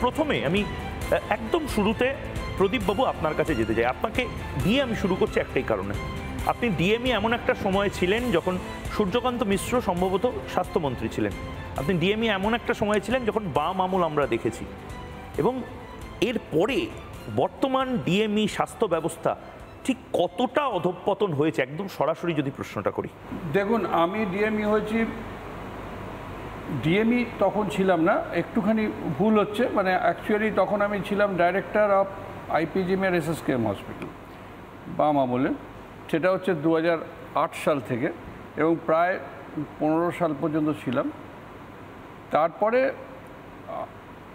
প্রথমে আমি একদম শুরুতে প্রদীপ বাবু আপনার কাছে যেতে চাই। আপনাকে দিয়ে আমি শুরু করছি একটাই কারণে, আপনি ডিএমই এমন একটা সময় ছিলেন যখন সূর্যকান্ত মিশ্র সম্ভবত স্বাস্থ্যমন্ত্রী ছিলেন। আপনি ডিএমই এমন একটা সময় ছিলেন যখন বাম আমল আমরা দেখেছি, এবং এরপরে বর্তমান ডিএমই স্বাস্থ্য ব্যবস্থা ঠিক কতটা অধঃপতন হয়েছে, একদম সরাসরি যদি প্রশ্নটা করি। দেখুন, আমি ডিএমই হয়েছি, ডিএমই তখন ছিলাম না, একটুখানি ভুল হচ্ছে, মানে অ্যাকচুয়ালি তখন আমি ছিলাম ডাইরেক্টর অফ আইপিজিএমের এসএসকেএম হসপিটাল বাম আমলে। সেটা হচ্ছে 2008 সাল থেকে, এবং প্রায় 15 সাল পর্যন্ত ছিলাম। তারপরে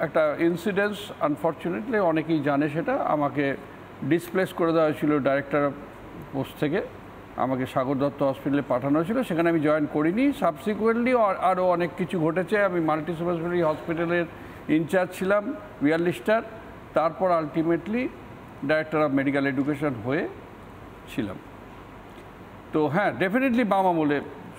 একটা ইনসিডেন্স, আনফর্চুনেটলি অনেকেই জানে সেটা, আমাকে ডিসপ্লেস করে দেওয়া হয়েছিল ডাইরেক্টর পোস্ট থেকে, আমাকে সাগর দত্ত হসপিটালে পাঠানো হয়েছিল, সেখানে আমি জয়েন করিনি। সাবসিকুয়েন্টলি আরও অনেক কিছু ঘটেছে। আমি মাল্টি স্পেশালিটি হসপিটালের ইনচার্জ ছিলাম 42টার, তারপর ultimately director of medical education হয়ে ছিলাম। তো হ্যাঁ, ডেফিনেটলি বাম আমলে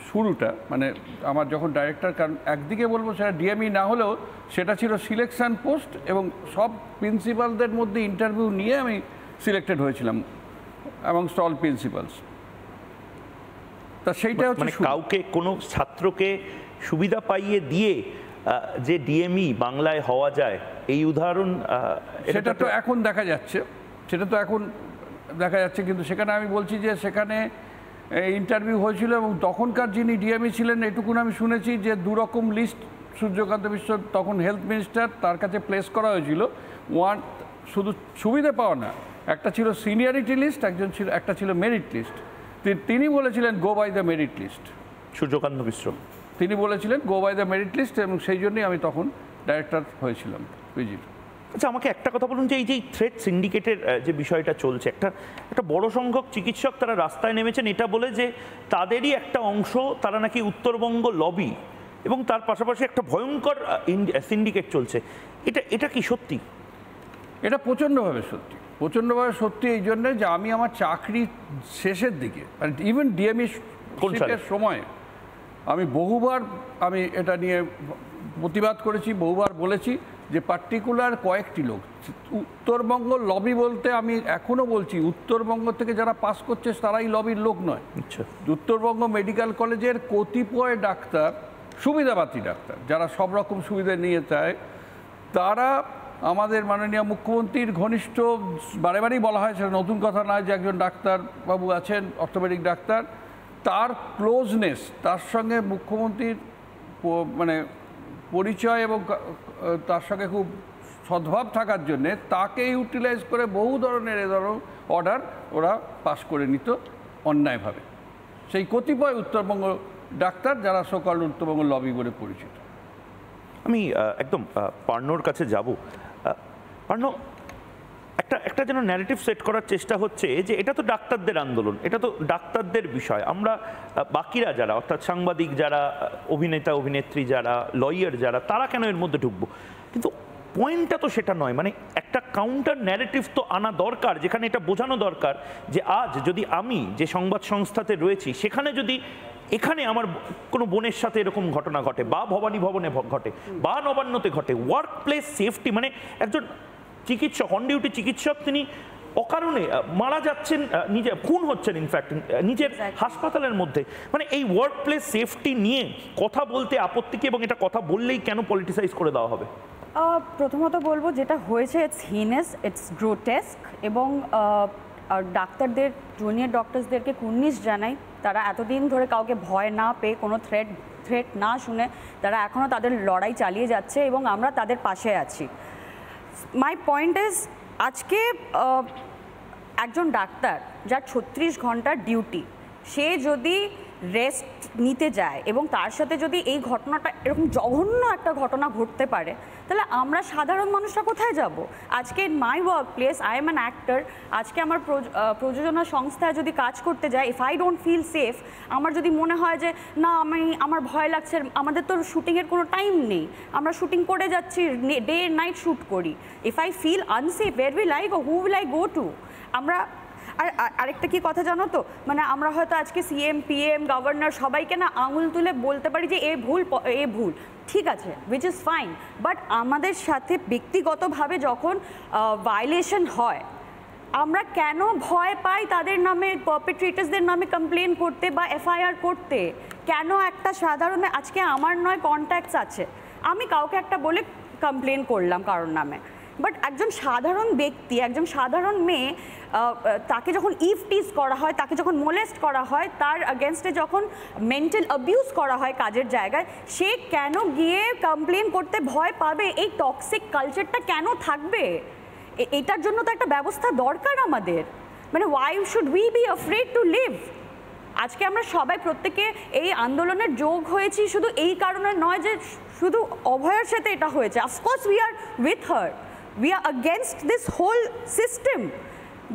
শুরুটা, মানে আমার যখন ডাইরেক্টর, কারণ একদিকে বলবো সেটা ডিএমই না হলেও সেটা ছিল সিলেকশন পোস্ট, এবং সব প্রিন্সিপালদের মধ্যে ইন্টারভিউ নিয়ে আমি সিলেক্টেড হয়েছিলাম অ্যামংস্ট অল প্রিন্সিপালস। তা সেইটা হচ্ছে মানে কাউকে কোনো ছাত্রকে সুবিধা পাইয়ে দিয়ে যে ডিএমই বাংলায় হওয়া যায়, এই উদাহরণ সেটা তো এখন দেখা যাচ্ছে, কিন্তু সেখানে আমি বলছি যে সেখানে ইন্টারভিউ হয়েছিল, এবং তখনকার যিনি ডিএমই ছিলেন, এটুকুন আমি শুনেছি যে দুরকম লিস্ট সূর্যকান্ত মিশ্র তখন হেলথ মিনিস্টার, তার কাছে প্লেস করা হয়েছিল। শুধু সুবিধা পাওয়া না, একটা ছিল সিনিয়রিটি লিস্ট, একটা ছিল মেরিট লিস্ট। তিনি বলেছিলেন go by the merit list, Suryakanta Mishra তিনি বলেছিলেন go by the merit list, এবং সেই জন্যই আমি তখন ডাইরেক্টর হয়েছিলাম পিজির। আচ্ছা, আমাকে একটা কথা বলুন যে এই যে থ্রেড সিন্ডিকেটের যে বিষয়টা চলছে, একটা বড় সংখ্যক চিকিৎসক তারা রাস্তায় নেমেছেন এটা বলে যে তাদেরই একটা অংশ, তারা নাকি উত্তরবঙ্গ লবি, এবং তার পাশাপাশি একটা ভয়ঙ্কর সিন্ডিকেট চলছে। এটা কি সত্যি? এটা প্রচণ্ডভাবে সত্যি এই জন্যে যে আমি আমার চাকরি শেষের দিকে, ইভেন ডিএমই সময় আমি বহুবার এটা নিয়ে প্রতিবাদ করেছি, বহুবার বলেছি যে পার্টিকুলার কয়েকটি লোক, উত্তরবঙ্গ লবি বলতে আমি এখনও বলছি উত্তরবঙ্গ থেকে যারা পাস করছে তারাই লবির লোক নয়। উত্তরবঙ্গ মেডিকেল কলেজের কতিপয় ডাক্তার, সুবিধাবাদী ডাক্তার, যারা সব রকম সুবিধা নিয়ে চায়, তারা আমাদের মাননীয় মুখ্যমন্ত্রীর ঘনিষ্ঠ, বারে বারেই বলা হয়, সেটা নতুন কথা নয়, যে একজন ডাক্তারবাবু আছেন অর্থোপেডিক ডাক্তার, তার ক্লোজনেস, তার সঙ্গে মুখ্যমন্ত্রীর মানে পরিচয় এবং তার সঙ্গে খুব সদ্ভাব থাকার জন্যে তাকে ইউটিলাইজ করে বহু ধরনের অর্ডার ওরা পাস করে নিত অন্যায়ভাবে। সেই কতিপয় উত্তরবঙ্গ ডাক্তার যারা সকল উত্তরবঙ্গ লবি বলে পরিচিত। আমি একদম পার্নোর কাছে যাব। পার্নো, একটা যেন ন্যারেটিভ সেট করার চেষ্টা হচ্ছে যে এটা তো ডাক্তারদের আন্দোলন, এটা তো ডাক্তারদের বিষয়, আমরা বাকিরা যারা, অর্থাৎ সাংবাদিক যারা, অভিনেতা অভিনেত্রী যারা, লয়ার যারা, তারা কেন এর মধ্যে ঢুকবো? কিন্তু পয়েন্টটা তো সেটা নয়। মানে একটা কাউন্টার ন্যারেটিভ তো আনা দরকার, যেখানে এটা বোঝানো দরকার যে আজ যদি আমি যে সংবাদ সংস্থাতে রয়েছি সেখানে যদি এখানে আমার কোনো বোনের সাথে এরকম ঘটনা ঘটে, বা ভবানী ভবনে ঘটে, বা নবান্নতে ঘটে, ওয়ার্ক প্লেস সেফটি, মানে একজন চিকিৎসক, অন ডিউটি চিকিৎসক, তিনি অকারণে মারা যাচ্ছেন, নিজে খুন হচ্ছেন ইনফ্যাক্ট নিজের হাসপাতালের মধ্যে, মানে এই ওয়ার্ক প্লেস সেফটি নিয়ে কথা বলতে আপত্তি কি, এবং এটা কথা বললেই কেন পলিটিসাইজ করে দেওয়া হবে? প্রথমত বলবো, যেটা হয়েছে ইটস হিনেস, ইটস গ্রোটেস্ক, এবং ডাক্তারদের, জুনিয়র ডক্টরসদেরকে কুর্নিশ জানাই। তারা এতদিন ধরে কাউকে ভয় না পেয়ে, কোনো থ্রেট না শুনে তারা এখনও তাদের লড়াই চালিয়ে যাচ্ছে, এবং আমরা তাদের পাশে আছি। মাই পয়েন্ট ইজ, আজকে একজন ডাক্তার যার 36 ঘন্টার ডিউটি, সে যদি রেস্ট নিতে যায় এবং তার সাথে যদি এই ঘটনাটা, এরকম জঘন্য একটা ঘটনা ঘটতে পারে, তাহলে আমরা সাধারণ মানুষরা কোথায় যাব? আজকে in my work place, I am an actor, আজকে আমার প্রযোজনা সংস্থায় যদি কাজ করতে যাই, if I don't feel safe, আমার যদি মনে হয় যে না আমার ভয় লাগছে, আমাদের তো শুটিংয়ের কোনো টাইম নেই, আমরা শুটিং করে যাচ্ছি, ডে নাইট শ্যুট করি, if I feel unsafe, where will I go, who will I go to? আর আরেকটা কি কথা জানো তো, মানে আমরা হয়তো আজকে সিএম পিএম গভর্নর সবাইকে না আঙুল তুলে বলতে পারি যে এ ভুল, ঠিক আছে, উইচ ইজ ফাইন, বাট আমাদের সাথে ব্যক্তিগতভাবে যখন ভায়োলেশন হয় আমরা কেন ভয় পাই তাদের নামে, পারপেট্রেটার্সদের নামে কমপ্লেন করতে বা এফআইআর করতে? কেন একটা সাধারণ, আজকে আমার নয় কন্ট্যাক্টস আছে, আমি কাউকে একটা বলে কমপ্লেন করলাম কারোর নামে, বাট একজন সাধারণ ব্যক্তি, একজন সাধারণ মেয়ে, তাকে যখন ইফটিজ করা হয়, তাকে যখন মোলেস্ট করা হয়, তার এগেনস্টে যখন মেন্টাল অ্যাবিউজ করা হয় কাজের জায়গায়, সে কেন গিয়ে কমপ্লেন করতে ভয় পাবে? এই টক্সিক কালচারটা কেন থাকবে? এটার জন্য তো একটা ব্যবস্থা দরকার আমাদের। মানে why should we be afraid to live? আজকে আমরা সবাই প্রত্যেকে এই আন্দোলনের যোগ হয়েছি শুধু এই কারণে নয় যে শুধু অভয়ার সাথে এটা হয়েছে। Of course we are with her, we are against this whole system,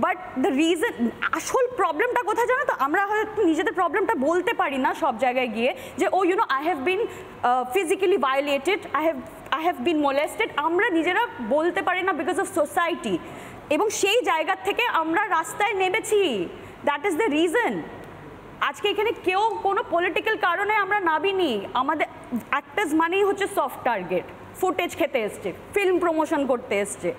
but the reason, আসল প্রবলেমটা কোথায় জানো তো? আমরা হয়তো নিজেদের প্রবলেমটা বলতে পারি না সব জায়গায় গিয়ে যে ও you know I have been physically violated, I have been molested. আমরা নিজেরা বলতে পারি না বিকজ অফ সোসাইটি, এবং সেই জায়গা থেকে আমরা রাস্তায় নেমেছি। That is the reason. আজকে এখানে কেউ কোনো পলিটিক্যাল কারণে আমরা নামিনি। আমাদের অ্যাক্টার্স মানেই হচ্ছে সফট টার্গেট, ফুটেজ খেতে এসছে, ফিল্ম প্রমোশন করতে এসছে।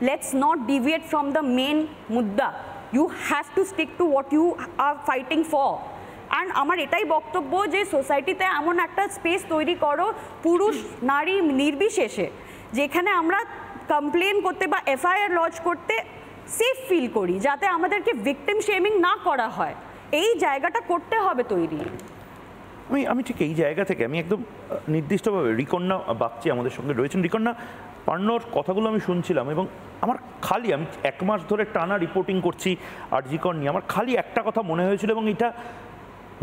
Let's not deviate from the main mudda. You have to stick to what you are fighting for. And আমার এটাই বক্তব্য যে সোসাইটিতে এমন একটা স্পেস তৈরি করো, পুরুষ নারী নির্বিশেষে, যেখানে আমরা কমপ্লেন করতে বা এফআইআর লজ করতে সেফ ফিল করি, যাতে আমাদেরকে ভিকটিম শেমিং না করা হয়। এই জায়গাটা করতে হবে তৈরি। আমি ঠিক এই জায়গা থেকে আমি একদম নির্দিষ্টভাবে রিকন্যা বাগচি আমাদের সঙ্গে রয়েছেন। রিকন্যা, পার্নোর কথাগুলো আমি শুনছিলাম এবং আমার খালি, আমি 1 মাস ধরে টানা রিপোর্টিং করছি আরজি কর নিয়ে, আমার খালি একটা কথা মনে হয়েছিল, এবং এটা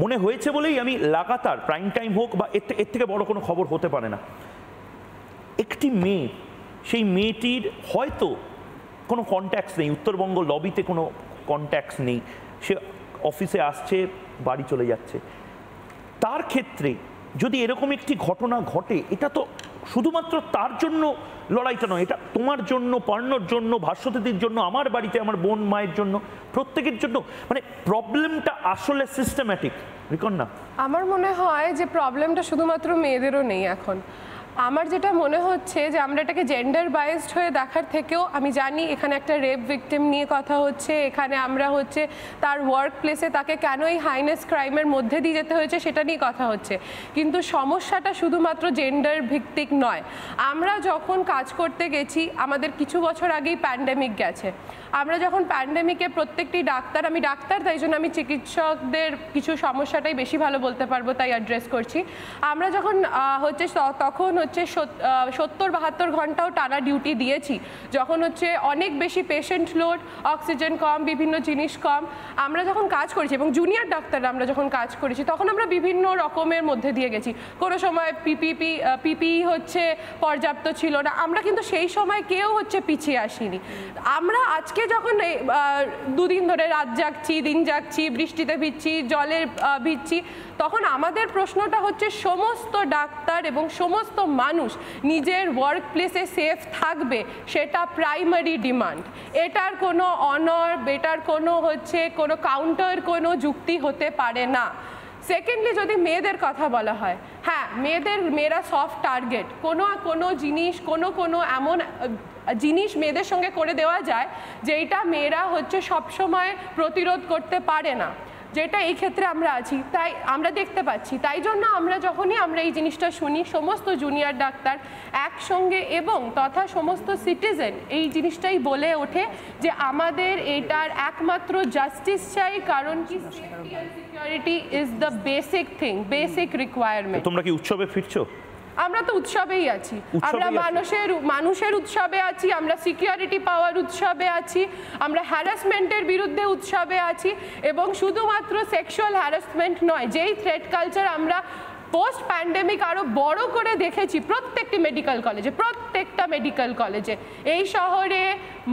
মনে হয়েছে বলেই আমি লাগাতার, প্রাইম টাইম হোক বা এর থেকে বড় কোনো খবর হতে পারে না, একটি মেয়ে, সেই মেয়েটির হয়তো কোনো কন্ট্যাক্টস নেই, উত্তরবঙ্গ লবিতে কোনো কন্ট্যাক্টস নেই, সে অফিসে আসছে, বাড়ি চলে যাচ্ছে, তার ক্ষেত্রে যদি এরকম একটি ঘটনা ঘটে, এটা তো শুধুমাত্র তার জন্য লড়াইটা নয়, এটা তোমার জন্য, পার্নোর জন্য, ভাস্বতীর জন্য, আমার বাড়িতে আমার বোন মায়ের জন্য, প্রত্যেকের জন্য। মানে প্রবলেমটা আসলে সিস্টেম্যাটিক। রিকন্যা, আমার মনে হয় যে প্রবলেমটা শুধুমাত্র মেয়েদেরও নেই এখন। আমার যেটা মনে হচ্ছে যে আমরা এটাকে জেন্ডার বায়াসড হয়ে দেখার থেকেও, আমি জানি এখানে একটা রেপ ভিকটিম নিয়ে কথা হচ্ছে, এখানে আমরা হচ্ছে তার ওয়ার্ক প্লেসে তাকে কেন এই হাইনেস ক্রাইমের মধ্যে দিয়ে যেতে হয়েছে সেটা নিয়ে কথা হচ্ছে, কিন্তু সমস্যাটা শুধুমাত্র জেন্ডার ভিত্তিক নয়। আমরা যখন কাজ করতে গেছি, আমাদের কিছু বছর আগেই প্যান্ডেমিক গেছে, আমরা যখন প্যান্ডেমিকে প্রত্যেকটি ডাক্তার, আমি ডাক্তার তাই জন্য আমি চিকিৎসকদের কিছু সমস্যাটাই বেশি ভালো বলতে পারবো তাই অ্যাড্রেস করছি, আমরা যখন হচ্ছে তখন হচ্ছে 70-72 ঘন্টাও টানা ডিউটি দিয়েছি, যখন হচ্ছে অনেক বেশি পেশেন্ট লোড, অক্সিজেন কম, বিভিন্ন জিনিস কম, আমরা যখন কাজ করেছি এবং জুনিয়র ডাক্তাররা আমরা যখন কাজ করেছি তখন আমরা বিভিন্ন রকমের মধ্যে দিয়ে গেছি। কোনো সময় পিপিই হচ্ছে পর্যাপ্ত ছিল না, আমরা কিন্তু সেই সময় কেউ হচ্ছে পিছিয়ে আসিনি। আমরা আজকে যখন 2 দিন ধরে রাত জাগছি, দিন জাগছি, বৃষ্টিতে ভিজছি, জলে ভিজছি, তখন আমাদের প্রশ্নটা হচ্ছে সমস্ত ডাক্তার এবং সমস্ত মানুষ নিজের ওয়ার্ক প্লেসে সেফ থাকবে, সেটা প্রাইমারি ডিমান্ড। এটার কোনো অনর, এটার কোনো হচ্ছে কোনো কাউন্টার কোনো যুক্তি হতে পারে না। সেকেন্ডলি, যদি মেয়েদের কথা বলা হয়, হ্যাঁ মেয়েরা সফট টার্গেট, কোনো জিনিস কোনো এমন জিনিস মেয়েদের সঙ্গে করে দেওয়া যায় যেটা মেয়েরা হচ্ছে সবসময় প্রতিরোধ করতে পারে না, যেটা এই ক্ষেত্রে আমরা আছি, তাই আমরা দেখতে পাচ্ছি। তাই জন্য আমরা যখনই আমরা এই জিনিসটা শুনি, সমস্ত জুনিয়র ডাক্তার একসঙ্গে এবং তথা সমস্ত সিটিজেন এই জিনিসটাই বলে ওঠে যে আমাদের এটার একমাত্র জাস্টিস চাই, কারণ কি safety and security is the basic thing, basic requirement. তোমরা কি উৎসবে ফিরছো? আমরা তো উৎসবেই আছি, আমরা মানুষের উৎসবে আছি, আমরা সিকিউরিটি পাওয়ার উৎসবে আছি, আমরা হ্যারাসমেন্টের বিরুদ্ধে উৎসবে আছি, এবং শুধুমাত্র সেক্সুয়াল হ্যারাসমেন্ট নয়, যেই থ্রেট কালচার আমরা পোস্ট প্যান্ডেমিক আরও বড় করে দেখেছি প্রত্যেকটা মেডিকেল কলেজে এই শহরে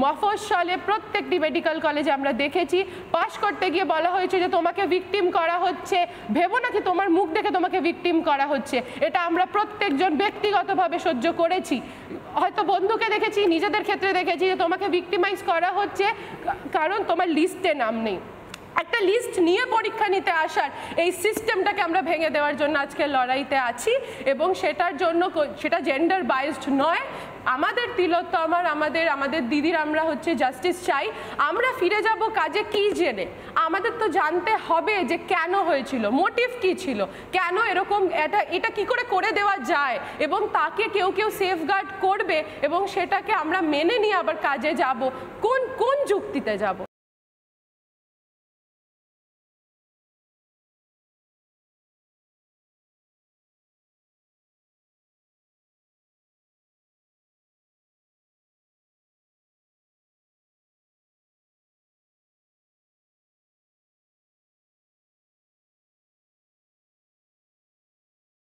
মফস্বলে প্রত্যেকটি মেডিকেল কলেজে আমরা দেখেছি পাশ করতে গিয়ে বলা হয়েছে যে তোমাকে ভিকটিম করা হচ্ছে, ভেবো নাকি তোমার মুখ দেখে তোমাকে ভিকটিম করা হচ্ছে। এটা আমরা প্রত্যেকজন ব্যক্তিগতভাবে সহ্য করেছি, হয়তো বন্ধুকে দেখেছি, নিজেদের ক্ষেত্রে দেখেছি যে তোমাকে ভিকটিমাইজ করা হচ্ছে কারণ তোমার লিস্টে নাম নেই। একটা লিস্ট নিয়ে পরীক্ষা নিতে আসার এই সিস্টেমটাকে আমরা ভেঙে দেওয়ার জন্য আজকে লড়াইতে আছি, এবং সেটার জন্য সেটা জেন্ডার বায়াসড নয়। আমাদের তিলোত্তমার আমাদের দিদির আমরা হচ্ছে জাস্টিস চাই। আমরা ফিরে যাব কাজে কি জেনে, আমাদের তো জানতে হবে যে কেন হয়েছিল, মোটিভ কি ছিল, কেন এরকম এটা কি করে দেওয়া যায়, এবং তাকে কেউ সেফগার্ড করবে, এবং সেটাকে আমরা মেনে নিয়ে আবার কাজে যাব, কোন যুক্তিতে যাব।